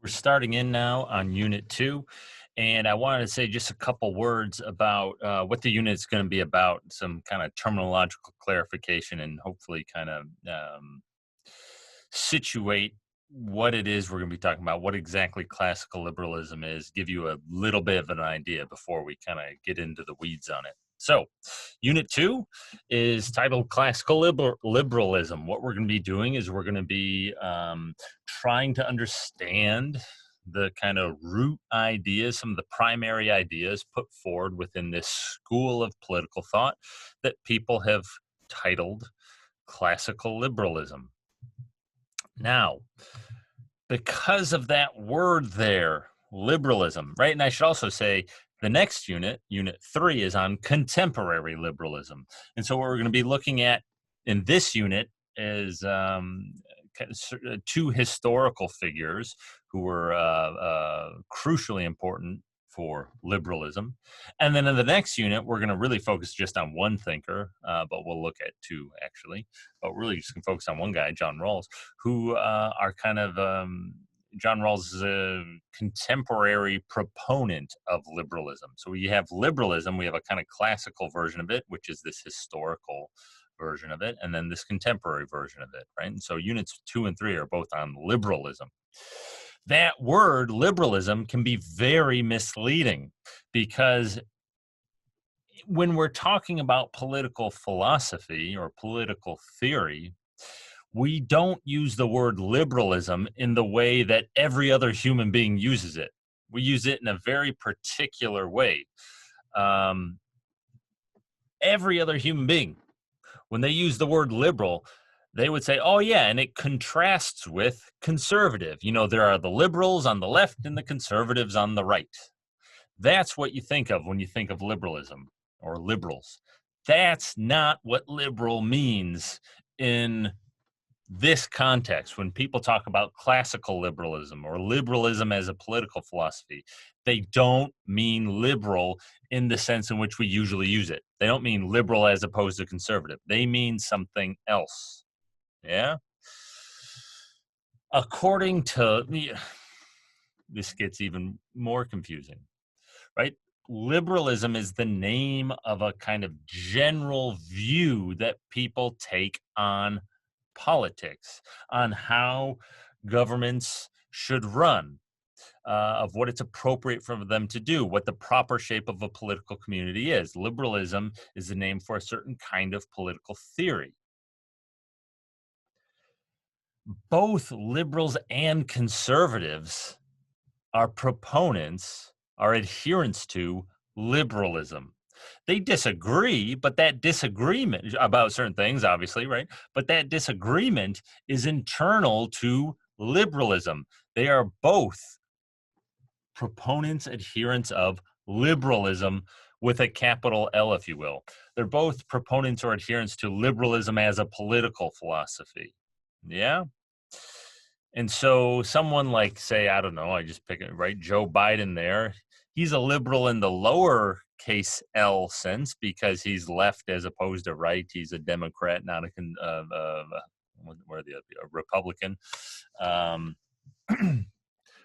We're starting in now on Unit 2, and I wanted to say just a couple words about what the unit is going to be about, some kind of terminological clarification, and hopefully kind of situate what it is we're going to be talking about, what exactly classical liberalism is, give you a little bit of an idea before we kind of get into the weeds on it. So, Unit 2 is titled Classical Liberalism. What we're going to be doing is we're going to be trying to understand the kind of root ideas, some of the primary ideas put forward within this school of political thought that people have titled Classical Liberalism. Now, because of that word there, liberalism, right? And I should also say the next unit, Unit 3, is on contemporary liberalism. And so what we're going to be looking at in this unit is two historical figures who were crucially important for liberalism. And then in the next unit, we're going to really focus just on one thinker, but we'll look at two actually. But we're really just going to focus on one guy, John Rawls, who are kind of John Rawls is a contemporary proponent of liberalism. So we have liberalism, we have a kind of classical version of it, which is this historical version of it, and then this contemporary version of it, right? And so units 2 and 3 are both on liberalism. That word liberalism can be very misleading because when we're talking about political philosophy or political theory, we don't use the word liberalism in the way that every other human being uses it. We use it in a very particular way. Every other human being, when they use the word liberal, they would say, oh, yeah, and it contrasts with conservative. You know, there are the liberals on the left and the conservatives on the right. That's what you think of when you think of liberalism or liberals. That's not what liberal means in this context. When people talk about classical liberalism or liberalism as a political philosophy, they don't mean liberal in the sense in which we usually use it. They don't mean liberal as opposed to conservative. They mean something else. Yeah? According to this gets even more confusing, right? Liberalism is the name of a kind of general view that people take on politics, on how governments should run, of what it's appropriate for them to do, what the proper shape of a political community is. Liberalism is the name for a certain kind of political theory. Both liberals and conservatives are proponents, are adherents to liberalism. They disagree, but that disagreement about certain things, obviously, right? But that disagreement is internal to liberalism. They are both proponents, adherents of liberalism with a capital L, if you will. They're both proponents or adherents to liberalism as a political philosophy. Yeah. And so someone like, say, I don't know, I just pick it, right? Joe Biden there. He's a liberal in the lower case L sense because he's left as opposed to right. He's a Democrat, not a Republican.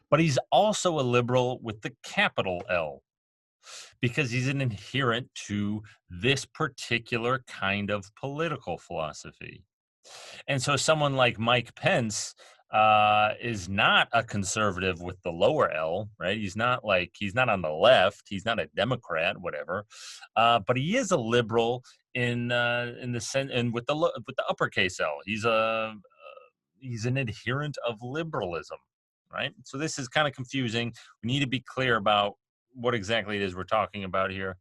But he's also a liberal with the capital L because he's an adherent to this particular kind of political philosophy. And so someone like Mike Pence is not a conservative with the lower L, right? He's not on the left. He's not a Democrat, whatever. But he is a liberal in the sense, and with the uppercase L. He's an adherent of liberalism, right? So this is kind of confusing. We need to be clear about what exactly it is we're talking about here.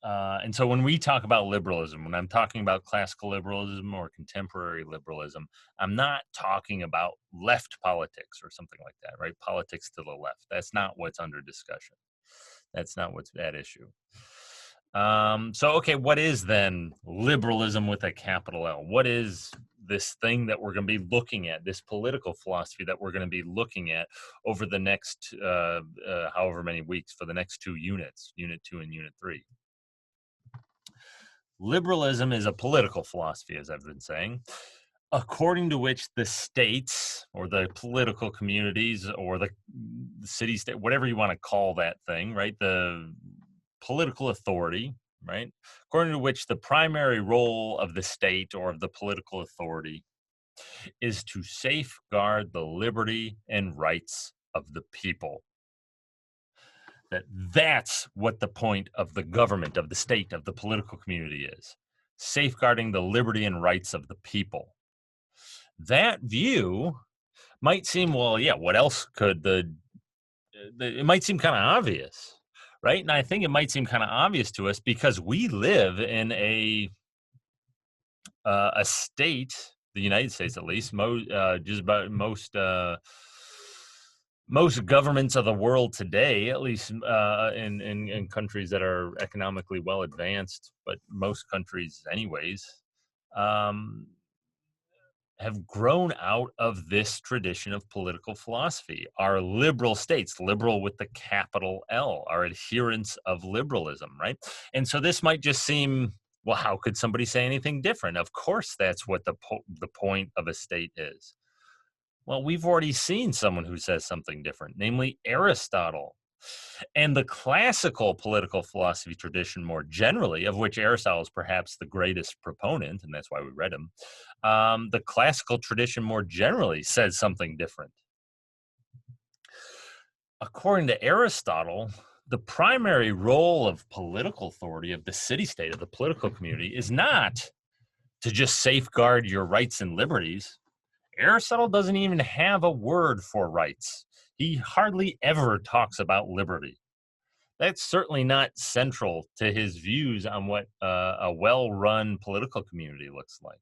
And so when we talk about liberalism, when I'm talking about classical liberalism or contemporary liberalism, I'm not talking about left politics or something like that, right? Politics to the left. That's not what's under discussion. That's not what's at issue. Okay, what is then liberalism with a capital L? What is this thing that we're going to be looking at, this political philosophy that we're going to be looking at over the next however many weeks for the next two units, Unit 2 and Unit 3? Liberalism is a political philosophy, as I've been saying. according to which the states or the political communities or the city state, whatever you want to call that thing, right? The political authority, right? According to which the primary role of the state or of the political authority is to safeguard the liberty and rights of the people. That's what the point of the government, of the state, of the political community is. Safeguarding the liberty and rights of the people. That view might seem, well, yeah, what else could it might seem kind of obvious, right? And I think it might seem kind of obvious to us because we live in a state, the United States at least, just about most governments of the world today, at least in countries that are economically well advanced, but most countries anyways, um, have grown out of this tradition of political philosophy. Our liberal states, liberal with the capital L, are adherents of liberalism, right? And so this might just seem, well, how could somebody say anything different? Of course, that's what the point of a state is. Well, we've already seen someone who says something different, namely Aristotle. And the classical political philosophy tradition, more generally, of which Aristotle is perhaps the greatest proponent, and that's why we read him, the classical tradition more generally says something different. According to Aristotle, the primary role of political authority, of the city-state, of the political community, is not to just safeguard your rights and liberties. Aristotle doesn't even have a word for rights. He hardly ever talks about liberty. That's certainly not central to his views on what a well-run political community looks like,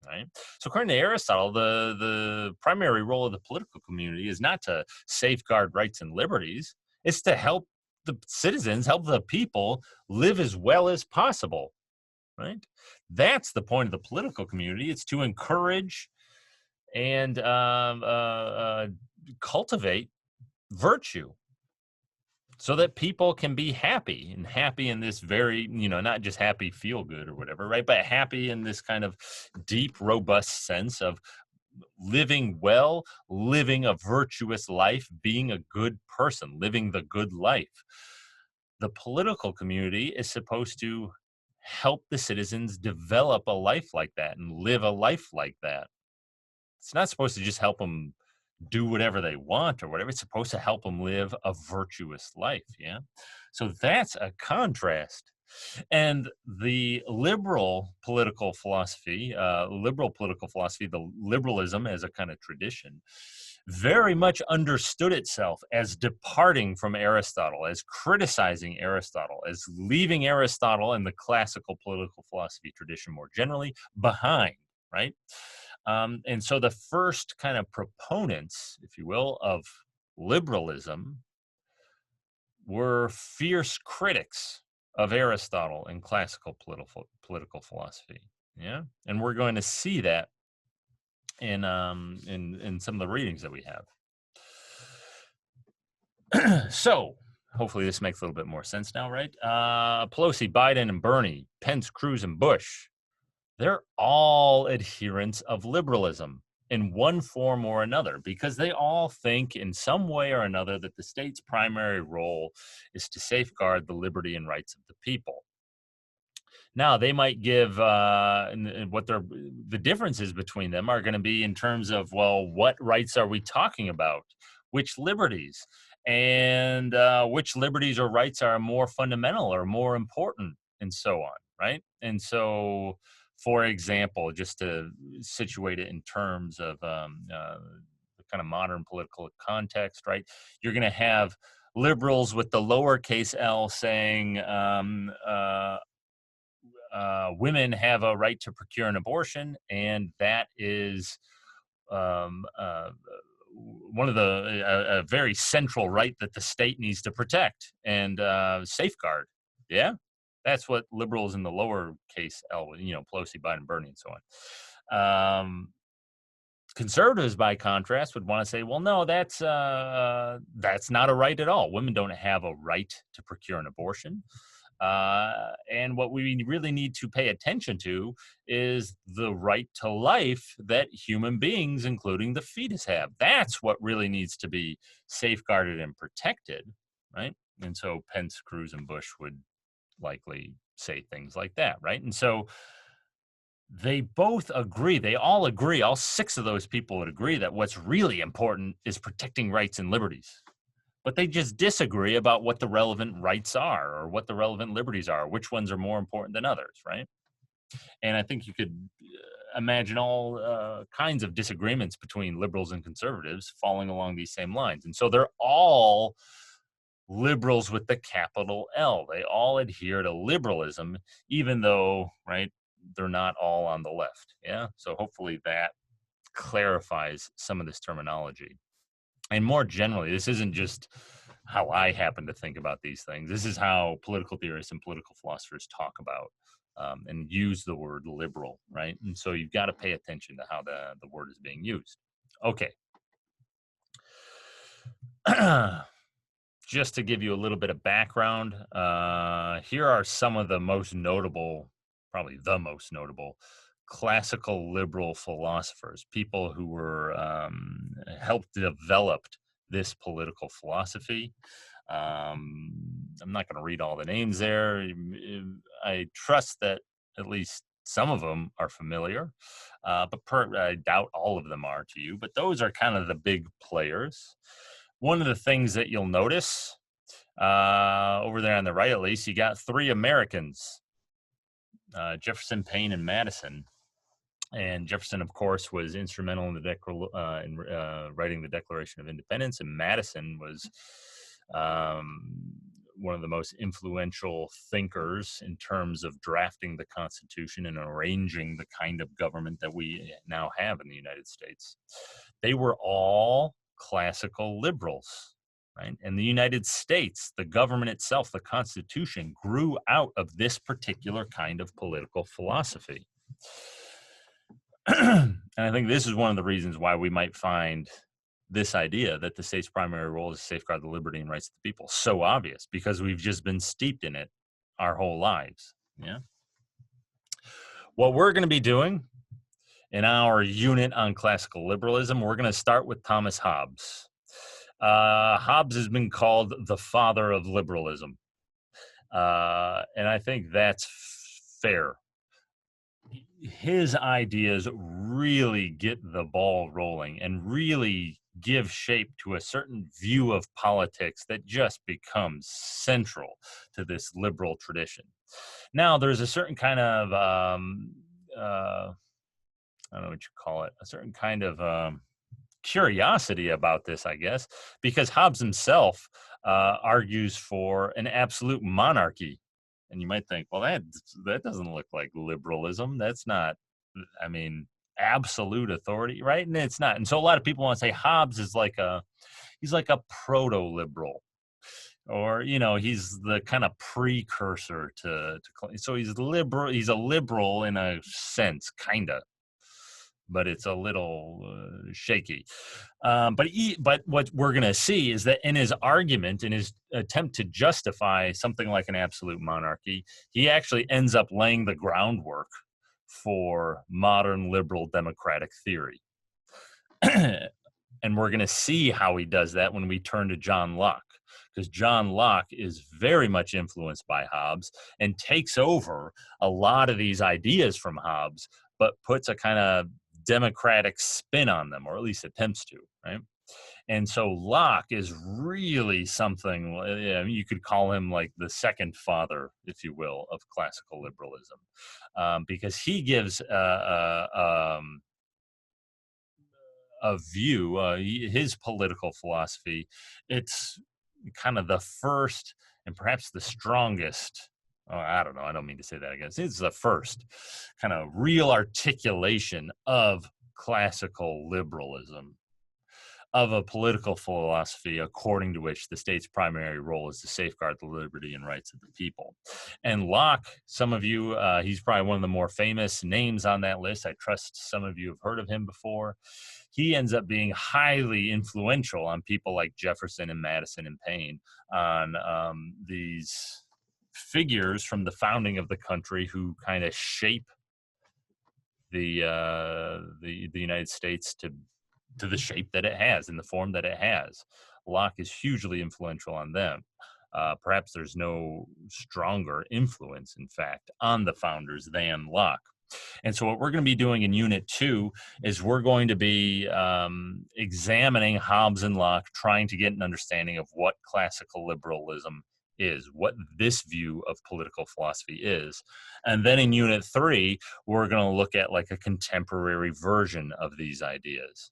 right? So according to Aristotle, the primary role of the political community is not to safeguard rights and liberties. It's to help the citizens, help the people live as well as possible, right? That's the point of the political community. It's to encourage and cultivate virtue so that people can be happy, and happy in this very, not just happy feel good or whatever, right? But happy in this kind of deep, robust sense of living well, living a virtuous life, being a good person, living the good life. The political community is supposed to help the citizens develop a life like that and live a life like that. It's not supposed to just help them do whatever they want or whatever. It's supposed to help them live a virtuous life. Yeah. So that's a contrast. And the liberal political philosophy, the liberalism as a kind of tradition, very much understood itself as departing from Aristotle, as criticizing Aristotle, as leaving Aristotle and the classical political philosophy tradition more generally behind, right? And so the first kind of proponents, if you will, of liberalism were fierce critics of Aristotle and classical political philosophy. Yeah, and we're going to see that in some of the readings that we have. So hopefully this makes a little bit more sense now, right? Pelosi, Biden, and Bernie, Pence, Cruz, and Bush, they're all adherents of liberalism in one form or another, because they all think in some way or another that the state's primary role is to safeguard the liberty and rights of the people. Now, they might give the differences between them are going to be in terms of, well, what rights are we talking about? Which liberties? And which liberties or rights are more fundamental or more important, and so on, right? And so, for example, just to situate it in terms of the kind of modern political context, right? You're going to have liberals with the lowercase l saying women have a right to procure an abortion, and that is one of a very central right that the state needs to protect and safeguard. Yeah, that's what liberals in the lowercase l, Pelosi, Biden, Bernie, and so on. Conservatives, by contrast, would want to say, well, no, that's not a right at all. Women don't have a right to procure an abortion. And what we really need to pay attention to is the right to life that human beings, including the fetus, have. That's what really needs to be safeguarded and protected, right? And so Pence, Cruz, and Bush would likely say things like that, right? And so they both agree, they all agree, all six of those people would agree that what's really important is protecting rights and liberties. But they just disagree about what the relevant rights are or what the relevant liberties are, which ones are more important than others, right? And I think you could imagine all kinds of disagreements between liberals and conservatives falling along these same lines. And so they're all liberals with the capital L. They all adhere to liberalism, even though, right, they're not all on the left. Yeah. So hopefully that clarifies some of this terminology. And more generally, this isn't just how I happen to think about these things. This is how political theorists and political philosophers talk about and use the word liberal, right? And so you've got to pay attention to how the word is being used. Okay. Just to give you a little bit of background, here are some of the most notable, probably the most notable, classical liberal philosophers, people who were helped develop this political philosophy. I'm not going to read all the names there. I trust that at least some of them are familiar, but I doubt all of them are to you. But those are kind of the big players. One of the things that you'll notice over there on the right, at least, you got three Americans, Jefferson, Paine, and Madison. And Jefferson, of course, was instrumental in writing the Declaration of Independence, and Madison was one of the most influential thinkers in terms of drafting the Constitution and arranging the kind of government that we now have in the United States. They were all classical liberals, right? And the United States, the government itself, the Constitution, grew out of this particular kind of political philosophy. And I think this is one of the reasons why we might find this idea that the state's primary role is to safeguard the liberty and rights of the people so obvious, because we've just been steeped in it our whole lives. Yeah. What we're going to be doing in our unit on classical liberalism, we're going to start with Thomas Hobbes. Hobbes has been called the father of liberalism. And I think that's fair. His ideas really get the ball rolling and really give shape to a certain view of politics that just becomes central to this liberal tradition. Now, there's a certain kind of, I don't know what you call it, a certain kind of curiosity about this, I guess, because Hobbes himself argues for an absolute monarchy. And you might think, well, that doesn't look like liberalism. That's not, I mean, absolute authority, right? And it's not. And so a lot of people want to say Hobbes is he's like a proto-liberal, or, you know, he's the kind of precursor to so he's liberal. He's a liberal in a sense, kind of, but it's a little shaky. But what we're going to see is that in his argument, in his attempt to justify something like an absolute monarchy, he actually ends up laying the groundwork for modern liberal democratic theory. And we're going to see how he does that when we turn to John Locke, because John Locke is very much influenced by Hobbes and takes over a lot of these ideas from Hobbes, but puts a kind of democratic spin on them, or at least attempts to, right? And so Locke is really something, you could call him like the second father, if you will, of classical liberalism, because he gives a view, his political philosophy. It's kind of the first and perhaps the strongest, I don't know, I don't mean to say that, I guess it's the first kind of real articulation of classical liberalism, of a political philosophy according to which the state's primary role is to safeguard the liberty and rights of the people. And Locke, some of you, he's probably one of the more famous names on that list. I trust some of you have heard of him before. He ends up being highly influential on people like Jefferson and Madison and Paine on these figures from the founding of the country who kind of shape the United States to the shape that it has, in the form that it has. Locke is hugely influential on them. Perhaps there's no stronger influence, in fact, on the founders than Locke. And so what we're going to be doing in Unit 2 is we're going to be examining Hobbes and Locke, trying to get an understanding of what classical liberalism is, what this view of political philosophy is. And then in Unit 3, we're going to look at like a contemporary version of these ideas.